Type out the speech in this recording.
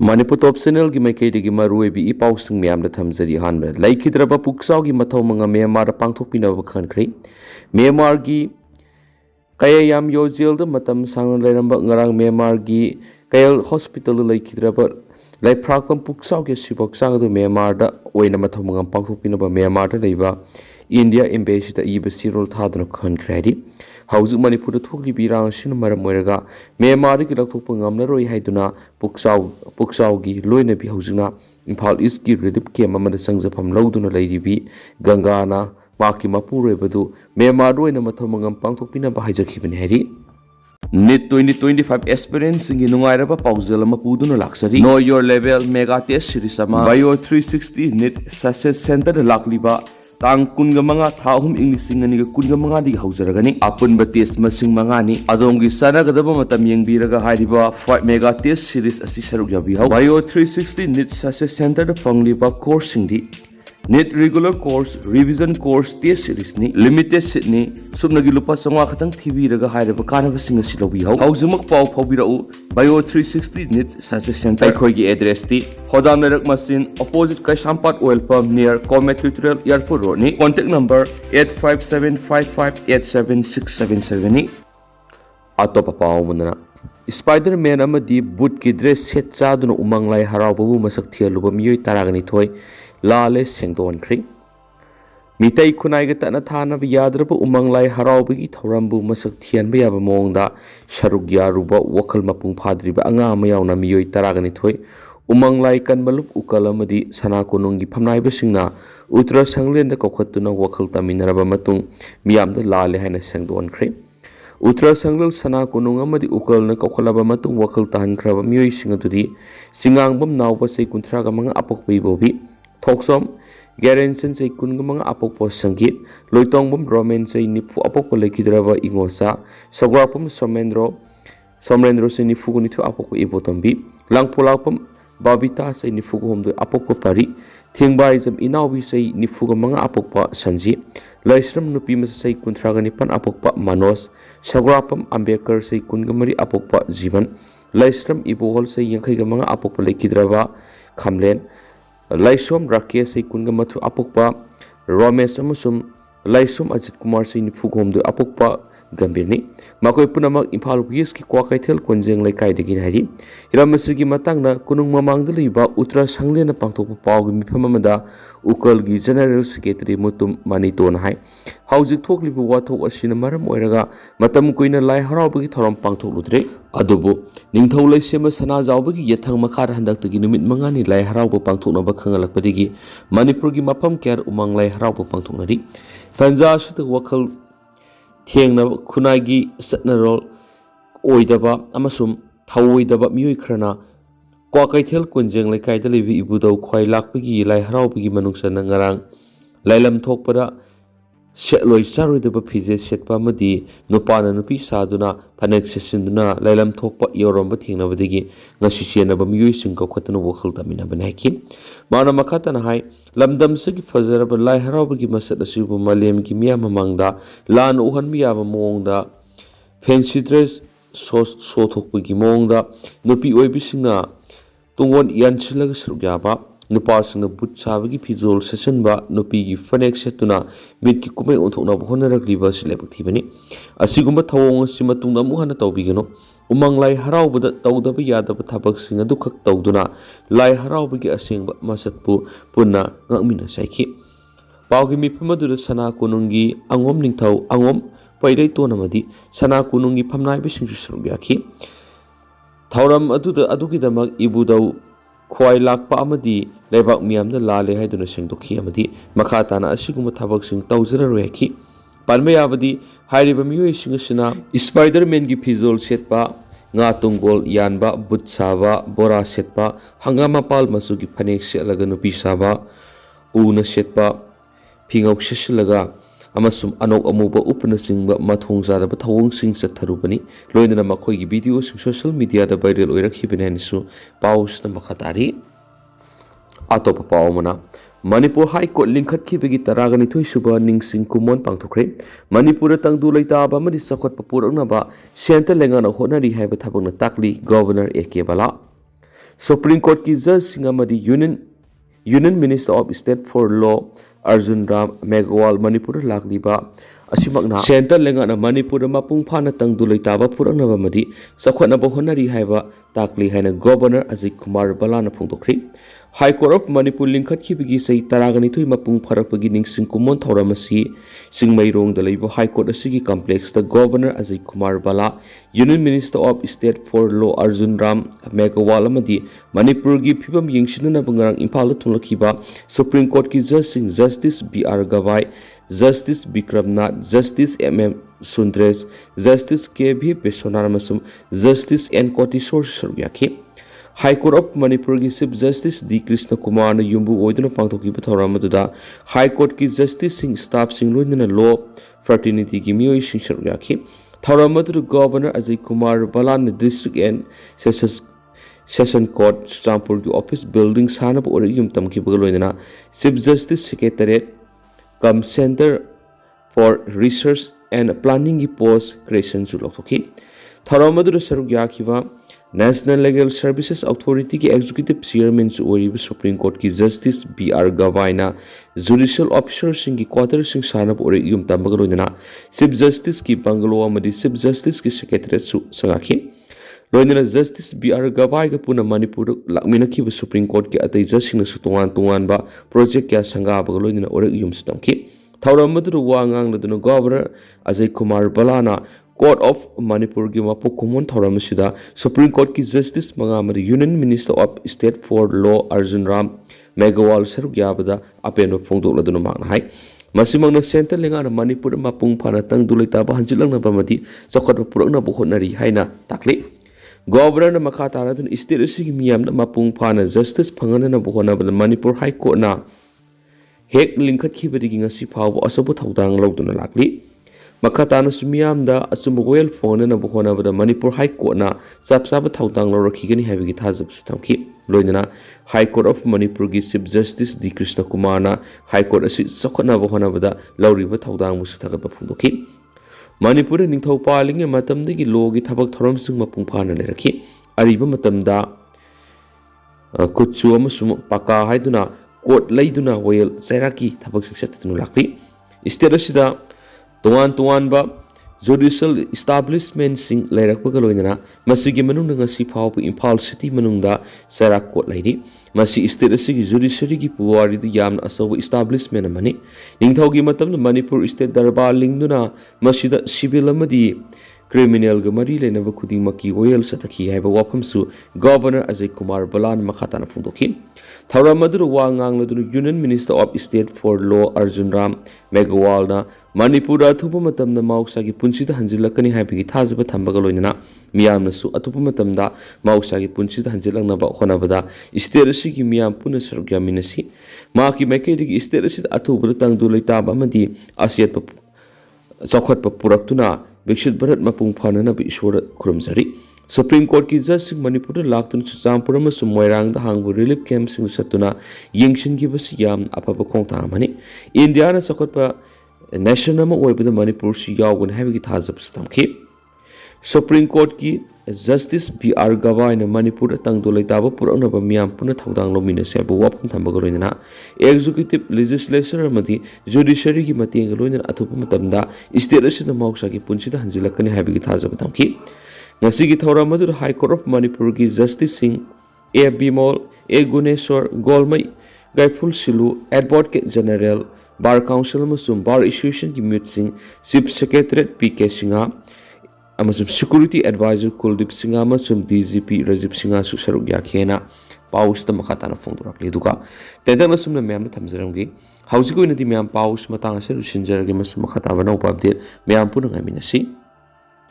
Manipur top channel gi maikaidagi maruibi ipausing miyamda thamjari hanba laikhidraba Pukchao gi mathou mangam Myanmar pangthokpinaba khankhri Myanmar gi kaya yam yojel da matam sang lairamba ngarang Myanmar gi kayal hospital laikhidraba laiprakpam Pukchao gi sibok sagadu Myanmar da oina mathou mangam pangthokpinaba Myanmar da leiba India embassy da ibasi role thaduna khankhri Hauju Manipur da thukli birang sin maram moiraga Myanmar gi lakthokpa ngamlaroi haiduna Pukchao gi loina bi haujuna Imphal East gi relief camp amada sangjafam lauduna leiribi Gangana maki mapuroi badu Myanmar loina mathau mangam pangthokpina ba haijakhibani hari NET 2025 aspirants ngi nungairaba paujal ama puduna laksari Know Your Level Mega Test Series ama Bio 360 NET Success Center da lakliba Tang kunga mga thahum inglising nga kunga mga di hauzaragani apun ba test masing mga ni adongi sana kadaba matam yengbiraga hariba 5 mega test series asi saruk yabi hau Bio 360 NET Success Center da pangliba course di NET regular course revision course test series ni limited sit ni subnagi lupa sangwa khatang TV raga hariba kanaba singa silobi hau haujumak pau phobirau Bio 360 NET Success Center khoi gi address ti Hodam Narak Masin opposite Kaisampat Oil Pump near Comet Tutorial Airport Road ni contact number 8575587677 ni Atopa pau munana Spiderman amadi boot ki dress set chaduna Umang Lai haraoruba masak thialuba miyoi taragani thoi lale sengdon khri Mitai khunai ga tana thana yadraba Umang Lai haraoruba gi thorambu masak thianba yaba mongda sharuk yaruba wakhal mapung phadriba anga mayauna miyoi taragani thoi Umang Lai kan malup ukalamadi sana konongi phamnai basingna utra sanglenda kokhatuna wakhal taminaraba matung miyamda lale haina sengdon khri Utra sanglal sana konong amadi ukalna kokhalaba matung wakhal tahan khraba miyoi singadudi singangbam nawba sei kunthraga mga apokpai bobi thoksom Garanson sei kunga mga apokpo sangit loitongbam roman sei nipu apokpo lekidraba ingosa sograpam somrendro sei nifu gunithu apokpo ibotombi langpolapam Babita say nifuga homdo apokpa pari thingbaizam inawi say nifuga mga apokpa sanji laisram nupi mas say kuntraga nipan apokpa manos sagrapam ambekar say kungamari apokpa jiban laisram ibohol say yangkhaiga mga apokpa lekidraba khamlen laisom rakke say kungamathu apokpa romesh amasum laisom ajit kumar say nifuga homdo apokpa gambirni makoi punamak Imphal West ki Kwakaithel konjeng laikai degi hari hiramasugi matangna kunung mamangda leiba utra sanglena pangthokpa pawgi mifam amada ukal gi general secretary mutum maniton hai haujik thoklibu wathok asina maram oiraga matam koina lai harauba thoram pangthokludre adubu ningthau laisema sana jawba gi yathang makhar handaktagi numit mangani lai harauba pangthoknaba khangalakpadigi Manipur gi mafam kyar Umang Lai harauba pangthoknari tanja asita wakhal Thengna khunagi satnarol oidaba amasum thawoidaba miyoi khrana Kwakaithel konjeng laikai da lebi ibudau khwai lakpagi lai haraubagi manungsana ngarang lailam thokpada setloi charoidaba phije setpa madi nupana nupi saduna phanek sesinduna lailam thokpa yoromba thengnabadagi ngasi senaba miyoi singko khatana wakhal tamina banaki mana makhatana hai lamdam sagi fajaraba lai haraubagi masat asibu malem gi miya mamangda lan uhan miya mamongda fancy dress so thokpagi mongda nupi oibisingna tungon yanchilaga suryaba nupasingna but sabagi phijol sesanba nupi gi fanek setuna mitki kumai onthokna bhonaragliba silebakthibani asigumba thawong asima tungna muhana tawbigano Umang Lai haraubada tawdaba yadaba thabaksinga dukhak tawduna lai haraubagi asengba masatpu punna ngakmina saikhi pawgi mipamadura sana konungi angom ningthau angom pairai tonamadi sana konungi phamnai bisingsu sarugyakhi thauram adugidamak ibudau khwai lakpa amadi leibak miyamda lale haiduna sengdokhi amadi makhatana asiguma thabaksing tawjararoyakhi Palmayabadi hairiba miyoi singasina Spiderman gi phijol setpa nga tungol yanba butsaba bora setpa hangama pal masugi phanek selaga nupi saba una setpa phingok sesilaga amasum anok amuba upna singba mathong jaraba thawong sing chatharubani loinana makhoi gi video sing social media da viral oirakhibani hanisu pausna makhatari atopa paumana Manipur High Court lingkhat khibagi taragani thoi suba ningsing kumon pangthokre Manipur tangdu leitaba amadi sakhot papuraknaba center lengana honari haiba thabakna takli governor AK Bala Supreme Court ki judge singamadi Union Minister of State for Law Arjun Ram Megawal Manipur lakliba asimakna Center lengana Manipur mapung phana tangdu leitaba puranaba madi sakhwanaba honari haiba takli haina Governor Ajay Kumar Balana phongdokri High Court of Manipur lingkhat khibigi sei taragani thui mapung pharakpagi ningsing kumon thauramasi singmairong da leiba High Court asigi complex the Governor Ajay Kumar Bala Union Minister of State for Law Arjun Ram Megawal amadi Manipur gi phibam yengsinna bangarang Imphal thunglakhiba Supreme Court ki judge sing Justice B.R. Gawai Justice Bikram Nath Justice M.M. Sundres Justice K.B. Pesonar amasung Justice N. Kotisor Sarbyakhi High Court of Manipur ki Chief Justice D. Krishna Kumar na yumbu oiduna pangthokiba thauram High Court ki Justice sing staff sing loinana law fraternity ki mioi sing sarbyakhi thauram Governor Ajay Kumar Balan District and Session Court Stampur ki office building sanab ore yum tamkiba loinana Chief Justice Secretariat Come Center for Research and Planning ki post creation su lokhoki thauram sarugyakiba National Legal Services Authority ki Executive Chairman su oriba Supreme Court ki Justice B.R. Gawai na Judicial Officer sing ki quarter sing sanab ore yum tambaga loinana Chief Justice ki Bangalo amadi Chief Justice ki Secretariat su sangakhi loinana Justice B.R. Gawai ka puna Manipur lakminakhiba Supreme Court ki atai judge sing su tungan ba project kya sangabaga loinana ore yum stamki thauram wa ngangladuna Governor Ajay Kumar Balana Court of Manipur ki mapu kumon thauram sida Supreme Court ki Justice mangamari Union Minister of State for Law Arjun Ram Megawal sarugyabada apeno phongdokladuna mangna hai masimangna center lengana Manipur mapung phana tangdu leitaba hanjilangna bamati chakotba purakna bohonari haina takli Governor na makha taradun state asigi miyamna mapung phana justice phangana na bohonabada Manipur High Court na hek lingkhat khibadigi ngasi phawbo asabu thaudang lawduna lakli Makatana Sumiyamda Asumuel phone na buhona bada Manipur High Court na sapsaba thaudang lorakhigani habigi thazab stamki loinana High Court of Manipur gi Chief Justice D Krishna Kumar na High Court asi sakhona buhona bada lauriba thaudang musthagaba phungdoki Manipur ningthau palinge matamdagi logi thabak thoram sing mapung phana lerakhi ariba matamda kutchu amasum paka haiduna court laiduna royal sairaki thabak siksatunu lakli state asida Tuan ba judicial establishment sing lairakpaga loinana masigi manungna ngasi phawpu Imphal City manungda Sarak Court lairi masi state asigi judiciary gi puwari du yamna asawa establishment amani ningthaugi matamda Manipur State Darbar lingduna masida civil amadi criminal ga mari lenaba khudingmaki royal sathaki haiba wafamsu Governor Ajay Kumar Balan makhatana phungdoki thauram wa ngangladuna Union Minister of State for Law Arjun Ram Megawal na Manipur athupa matamda mauksa gi punsida hanjilakani haibigi thazaba thambaga loinana miyamna su athupa matamda mauksa gi punsida hanjilangnaba honabada state asigi miyam puna sarugyaminasi maki maikei state asida athuba tangdu leitaba amadi asiat chakhwatpa puraktuna Bikshit Bharat mapung phana na Ishwara khurumjari Supreme Court ki judge Manipur laktun Chuchampur amasung Moirang da hangbu relief camp sing satuna yengshin gi bas yam apaba khongta amani India na sakotpa nation ama oibada Manipur si yawgun habigi thazab stamki Supreme Court ki Justice B.R. Gawai na Manipur tangdo leitaba puraknaba miyam puna thaudang lomina sebu wapam thambaga loinana executive legislature amadi judiciary ki mateng loinana athupa matamda state asina mauksa ki punsida hanjilakani habigi thazaba tamki ngasi gi thauram adu High Court of Manipur ki Justice Singh A. Bimol A. Guneshwar Golmai Gaiful Silu Advocate General Bar Council amasung Bar Association ki Mute Singh Chief Secretariat P.K. Singha amasung Security Advisor Kuldip Singha amasung DGP Rajiv Singha su sarugyakhiena paus ta makhatana phongdorakli duka tedang asumna meyam na thamjaramgi hausi ko inati meyam paus matang ase rusinjaragi mas makhataba no update meyam puna ngaminasi